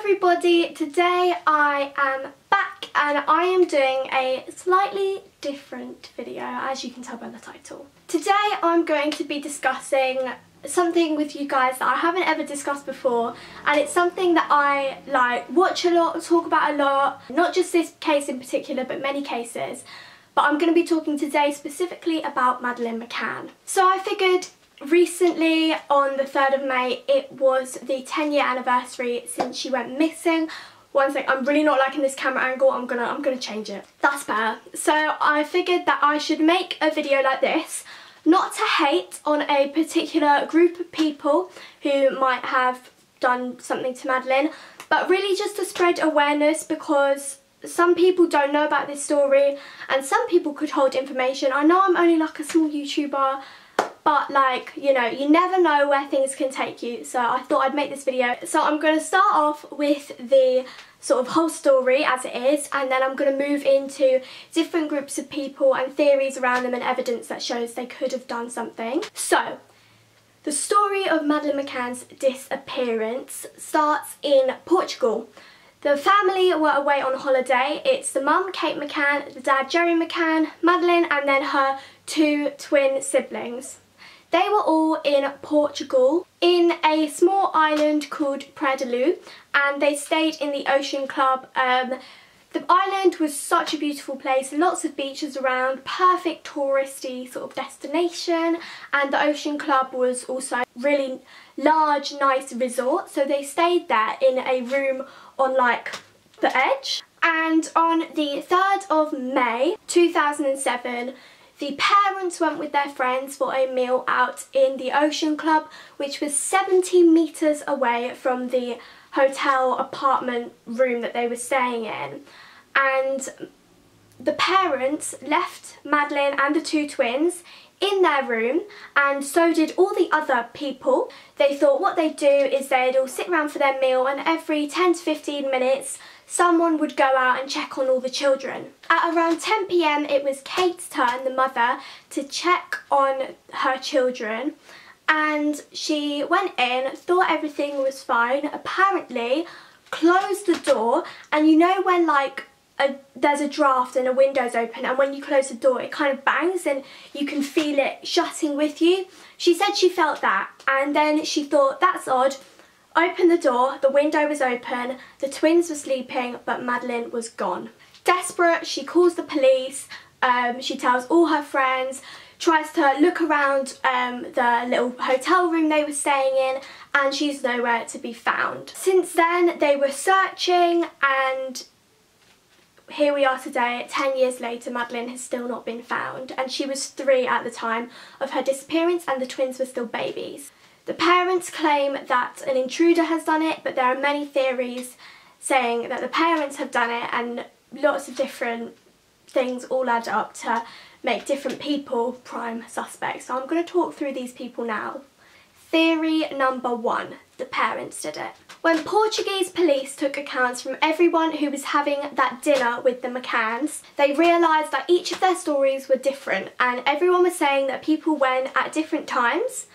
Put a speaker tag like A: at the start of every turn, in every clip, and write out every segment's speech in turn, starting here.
A: everybody, today I am back and I am doing a slightly different video, as you can tell by the title. Today I'm going to be discussing something with you guys that I haven't ever discussed before, and it's something that I watch a lot, talk about a lot, not just this case in particular but many cases, but I'm going to be talking today specifically about Madeleine McCann. So I figured recently on the 3rd of May it was the 10-year anniversary since she went missing. One thing, I'm really not liking this camera angle, I'm gonna change it. That's better. So I figured that I should make a video like this, not to hate on a particular group of people who might have done something to Madeleine, but really just to spread awareness, because some people don't know about this story and some people could hold information. I know I'm only like a small YouTuber, but you know, you never know where things can take you, so I thought I'd make this video. So I'm going to start off with the sort of whole story as it is, and then I'm going to move into different groups of people and theories around them and evidence that shows they could have done something. So, the story of Madeleine McCann's disappearance starts in Portugal. The family were away on holiday. It's the mum, Kate McCann, the dad, Gerry McCann, Madeleine, and then her two twin siblings. They were all in Portugal in a small island called Praia da Luz, and they stayed in the Ocean Club. The island was such a beautiful place, lots of beaches around, perfect touristy sort of destination, and the Ocean Club was also a really large, nice resort, so they stayed there in a room on the edge. And on the 3rd of May 2007, the parents went with their friends for a meal out in the Ocean Club, which was 70 metres away from the hotel apartment room that they were staying in. And the parents left Madeleine and the two twins in their room, and so did all the other people. They thought what they'd do is they'd all sit around for their meal, and every 10 to 15 minutes someone would go out and check on all the children. At around 10 PM it was Kate's turn, the mother, to check on her children, and she went in, thought everything was fine, apparently closed the door, and you know when there's a draft and a window's open, and when you close the door it kind of bangs and you can feel it shutting with you. She said she felt that, and then she thought, that's odd, opened the door, the window was open, the twins were sleeping, but Madeleine was gone. Desperate, she calls the police, she tells all her friends, tries to look around the little hotel room they were staying in, and she's nowhere to be found. Since then they were searching, and here we are today, 10 years later, Madeleine has still not been found, and she was 3 at the time of her disappearance and the twins were still babies. The parents claim that an intruder has done it, but there are many theories saying that the parents have done it, and lots of different things all add up to make different people prime suspects. So I'm going to talk through these people now. Theory number 1, the parents did it. When Portuguese police took accounts from everyone who was having that dinner with the McCanns, they realised that each of their stories were different, and everyone was saying that people went at different times,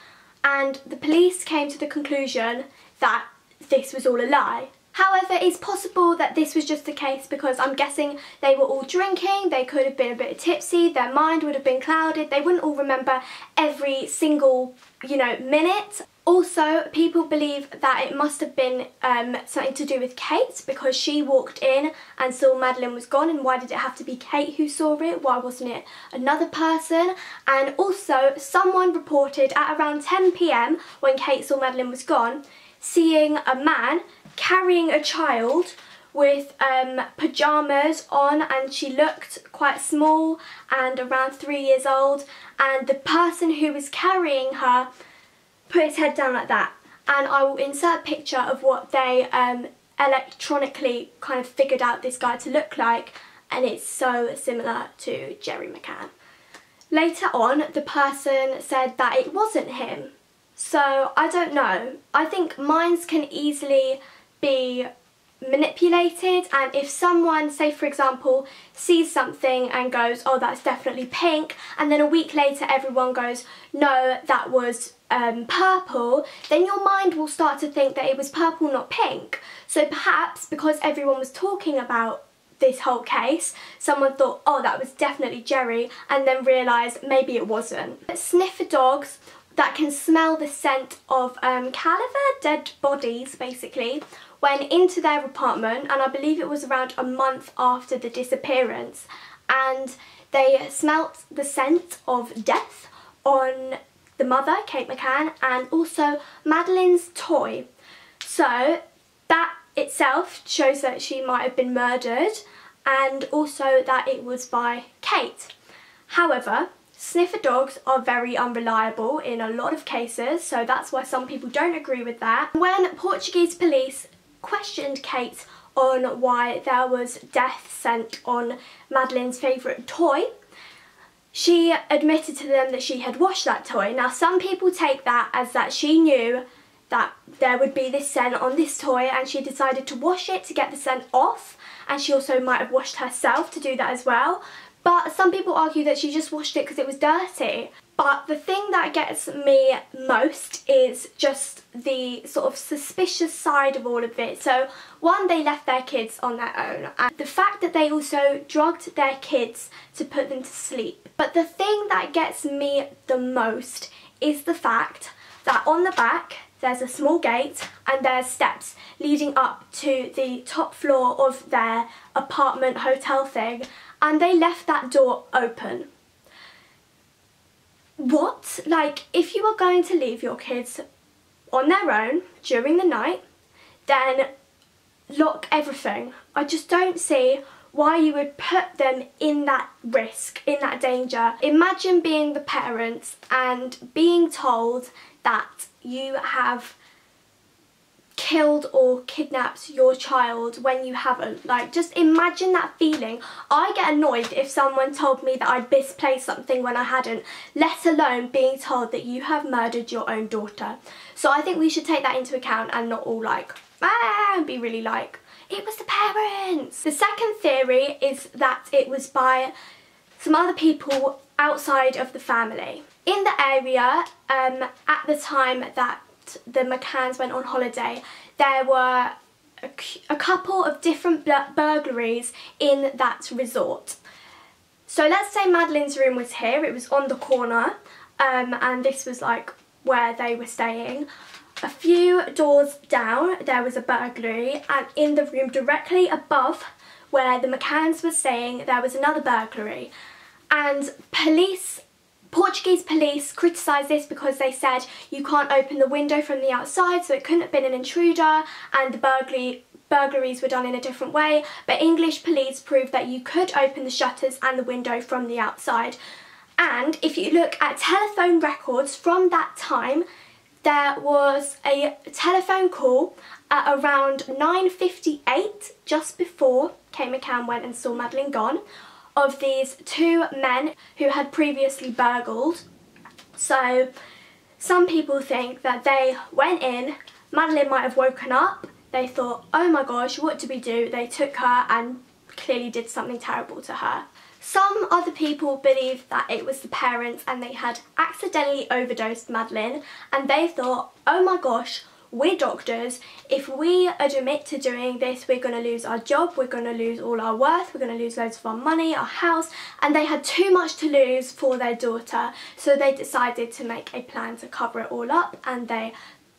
A: and the police came to the conclusion that this was all a lie. However, it's possible that this was just the case because I'm guessing they were all drinking, they could have been a bit tipsy, their mind would have been clouded, they wouldn't all remember every single, minute. Also, people believe that it must have been something to do with Kate, because she walked in and saw Madeleine was gone, and why did it have to be Kate who saw it? Why wasn't it another person? And also, someone reported at around 10 PM when Kate saw Madeleine was gone, seeing a man carrying a child with pyjamas on, and she looked quite small and around 3 years old, and the person who was carrying her put his head down like that. And I will insert a picture of what they electronically kind of figured out this guy to look like, and it's so similar to Gerry McCann. Later on, the person said that it wasn't him. So I don't know. I think minds can easily be manipulated, and if someone, say for example, sees something and goes, oh, that's definitely pink, and then a week later everyone goes, no, that was purple, then your mind will start to think that it was purple, not pink. So perhaps because everyone was talking about this whole case, someone thought, oh, that was definitely Jerry, and then realised maybe it wasn't. But sniffer dogs that can smell the scent of cadaver, dead bodies basically, went into their apartment, and I believe it was around a month after the disappearance, and they smelt the scent of death on the mother, Kate McCann, and also Madeleine's toy. So that itself shows that she might have been murdered, and also that it was by Kate. However, sniffer dogs are very unreliable in a lot of cases, so that's why some people don't agree with that. When Portuguese police questioned Kate on why there was death scent on Madeleine's favourite toy, she admitted to them that she had washed that toy. Now some people take that as that she knew that there would be this scent on this toy and she decided to wash it to get the scent off, and she also might have washed herself to do that as well. But some people argue that she just washed it because it was dirty. But the thing that gets me most is just the sort of suspicious side of all of it. So one, they left their kids on their own, and the fact that they also drugged their kids to put them to sleep. But the thing that gets me the most is the fact that on the back there's a small gate and there's steps leading up to the top floor of their apartment hotel thing, and they left that door open. What? Like, if you are going to leave your kids on their own during the night, then lock everything. I just don't see why you would put them in that risk, in that danger. Imagine being the parents and being told that you have killed or kidnapped your child when you haven't. Like, just imagine that feeling. I get annoyed if someone told me that I'd misplaced something when I hadn't, let alone being told that you have murdered your own daughter. So I think we should take that into account and not all like, and be really like, it was the parents. The second theory is that it was by some other people outside of the family. In the area, at the time that the McCanns went on holiday, there were a couple of different burglaries in that resort. So let's say Madeleine's room was here, it was on the corner, and this was like where they were staying. A few doors down there was a burglary, and in the room directly above where the McCanns were staying there was another burglary. And Portuguese police criticised this because they said you can't open the window from the outside, so it couldn't have been an intruder, and the burglaries were done in a different way. But English police proved that you could open the shutters and the window from the outside. And if you look at telephone records from that time, there was a telephone call at around 9:58, just before Kate McCann went and saw Madeleine gone, of these two men who had previously burgled. So some people think that they went in, Madeleine might have woken up, they thought, oh my gosh, what do we do? They took her and clearly did something terrible to her. Some other people believe that it was the parents and they had accidentally overdosed Madeleine, and they thought, oh my gosh, we're doctors, if we admit to doing this we're going to lose our job, we're going to lose all our worth, we're going to lose loads of our money, our house, and they had too much to lose for their daughter, so they decided to make a plan to cover it all up, and they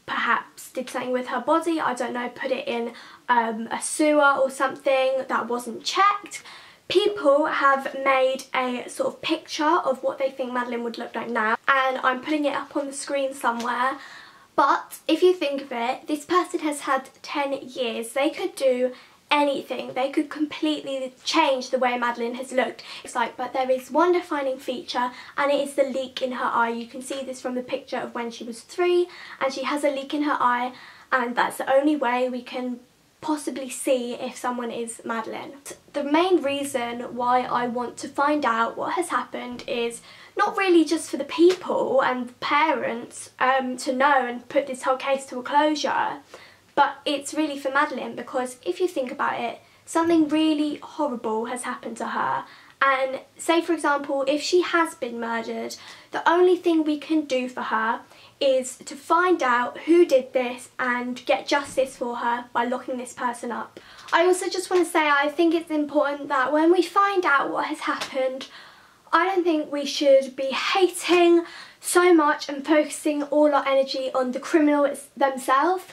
A: perhaps did something with her body, I don't know, put it in a sewer or something that wasn't checked. People have made a sort of picture of what they think Madeleine would look like now, and I'm putting it up on the screen somewhere. But if you think of it, this person has had 10 years. They could do anything. They could completely change the way Madeleine has looked. It's like, but there is one defining feature, and it is the leak in her eye. You can see this from the picture of when she was 3, and she has a leak in her eye, and that's the only way we can possibly see if someone is Madeleine. The main reason why I want to find out what has happened is not really just for the people and the parents to know and put this whole case to a closure, but it's really for Madeleine, because if you think about it, something really horrible has happened to her, and say for example if she has been murdered, the only thing we can do for her is to find out who did this and get justice for her by locking this person up. I also just want to say I think it's important that when we find out what has happened, I don't think we should be hating so much and focusing all our energy on the criminals themselves.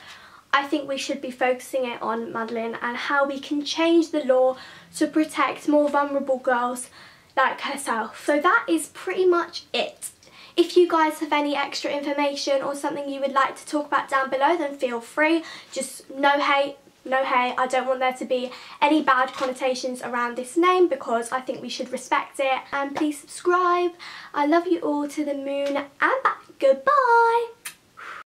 A: I think we should be focusing it on Madeleine and how we can change the law to protect more vulnerable girls like herself. So that is pretty much it. If you guys have any extra information or something you would like to talk about down below, then feel free. Just no hate. No hate. I don't want there to be any bad connotations around this name, because I think we should respect it. And please subscribe. I love you all to the moon and back. Goodbye.